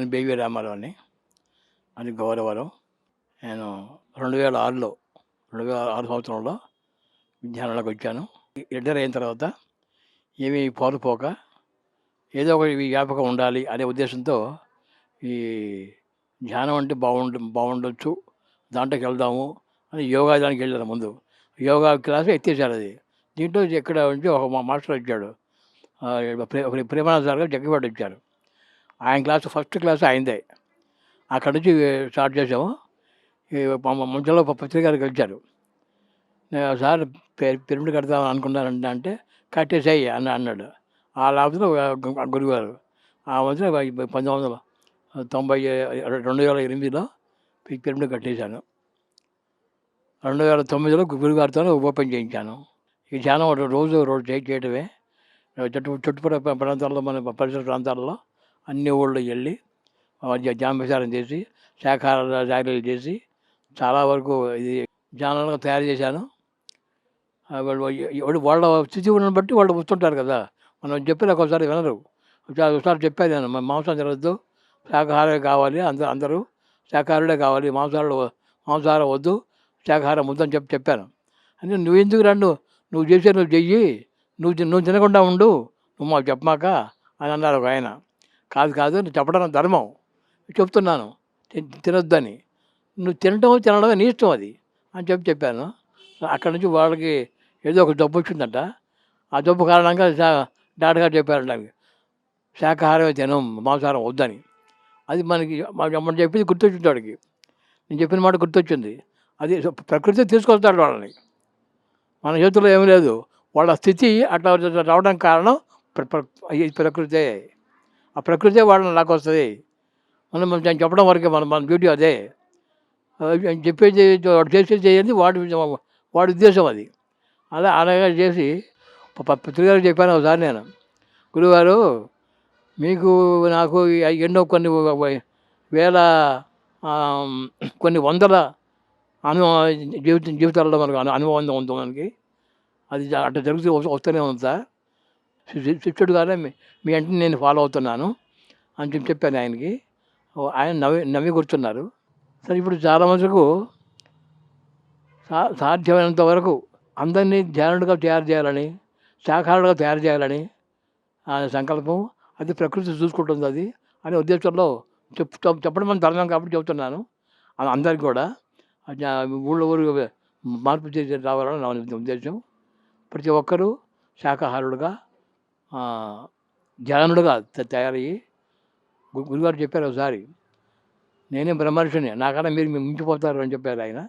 ఆయన బేబీ రామారావు అని, అది గౌరవరం. నేను 2006లో 2006 సంవత్సరంలో ధ్యానంలోకి వచ్చాను. రిటైర్ అయిన తర్వాత ఏమీ పోక ఏదో ఒక వ్యాపకం ఉండాలి అనే ఉద్దేశంతో ఈ ధ్యానం అంటే బాగుండొచ్చు, దాంట్లోకి వెళ్దాము అని యోగా దానికి వెళ్ళాను. ముందు యోగా క్లాసు ఎత్తేసారు. అది దీంట్లో ఎక్కడ నుంచి ఒక మాస్టర్ వచ్చాడు, ప్రేమానంద సార్ గారు జగ్గిపాటి వచ్చారు. ఆయన క్లాసు ఫస్ట్ క్లాసు ఆయనదే. అక్కడి నుంచి స్టార్ట్ చేసాము. మధ్యలో పత్రిక గారికి వచ్చారు. సార్ పిరమిడ్ కడతాం అనుకున్నానంటే అంటే కట్టేసేయి అన్నాడు. ఆ లేకపోతే గురుగారు ఆ మధ్య 2008లో పిరమిడ్ కట్టేశాను. 2009లో గురుగారితో ఓపెన్ చేయించాను. ఈ ధ్యానం రోజు చేయటమే. చుట్టుపక్కల ప్రాంతాల్లో, మన పరిసర ప్రాంతాల్లో అన్ని ఊళ్ళో వెళ్ళి ధ్యానప్రచారం చేసి శాఖాహార ర్యాలీలు చేసి చాలా వరకు ఇది ధ్యానాలుగా తయారు చేశాను. వాళ్ళ స్థితి ఉన్న బట్టి వాళ్ళు వస్తుంటారు కదా, మనం చెప్పిన ఒకసారి వినరు. ఒకసారి చెప్పాను నేను, మాంసం తినవద్దు, శాకాహారం కావాలి, అందరూ శాకాహారుడే కావాలి, మాంసాహారం వద్దు, శాకాహారం వద్దు అని చెప్పాను. అంటే నువ్వు ఎందుకు నువ్వు చేసే నువ్వు చెయ్యి, నువ్వు తినకుండా ఉండు, నువ్వు మాకు చెప్పమాక అని అన్నారు ఒక ఆయన. కాదు నువ్వు చెప్పడం ధర్మం, చెప్తున్నాను తినొద్దని, నువ్వు తినడమే నీ ఇష్టం అది అని చెప్పాను. అక్కడి నుంచి వాళ్ళకి ఏదో ఒక జబ్బు వచ్చిందంట. ఆ జబ్బు కారణంగా డాక్టర్ గారు చెప్పారు దానికి శాకాహారమే తినం, మాంసాహారం వద్దని. అది మనం చెప్పింది గుర్తొచ్చింది వాడికి, నేను చెప్పిన మాట గుర్తొచ్చింది. అది ప్రకృతి తీసుకొస్తాడు వాళ్ళని, మన చేతుల్లో ఏమీ లేదు. వాళ్ళ స్థితి అట్లా రావడానికి కారణం ప్రకృతే. ఆ ప్రకృతే వాళ్ళని లాక్కొస్తుంది. మనం చెప్పడం వరకే మన డ్యూటీ అదే. చెప్పేది వాడు చేసేది చేయండి, వాడి ఉద్దేశం అది. అలాగే చేసి పత్రికగా చెప్పాను ఒకసారి నేను, గురుగారు మీకు నాకు ఎన్నో కొన్ని వేల కొన్ని వందల జీవితాల్లో మనకు అనుభవం ఉంది మనకి. అది అట్లా జరుగుతూ వస్తూనే ఉంది సార్. శిష్యుడుగానే మీ అంటే నేను ఫాలో అవుతున్నాను అని చెప్పాను ఆయనకి. ఆయన నవ్వి కూర్చున్నారు. సరే, ఇప్పుడు చాలా మటుకు సాధ్యమైనంత వరకు అందరినీ ధ్యానుడిగా తయారు చేయాలని, శాఖాహారులుగా తయారు చేయాలని సంకల్పం. అది ప్రకృతి చూసుకుంటుంది అది అనే ఉద్దేశంలో చెప్పడం మన ధర్మం కాబట్టి చెబుతున్నాను. అందరికి కూడా ఊళ్ళో మార్పు చేసి రావాలని నా ఉద్దేశం. ప్రతి ఒక్కరూ శాకాహారులుగా ధ్యానుడుగా తయారయ్యి, గురుగారు చెప్పారు ఒకసారి, నేనే బ్రహ్మర్షిని, నాకన్నా మీరు మించిపోతారు అని చెప్పారు ఆయన.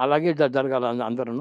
అలాగే జరగాలి అందరూ.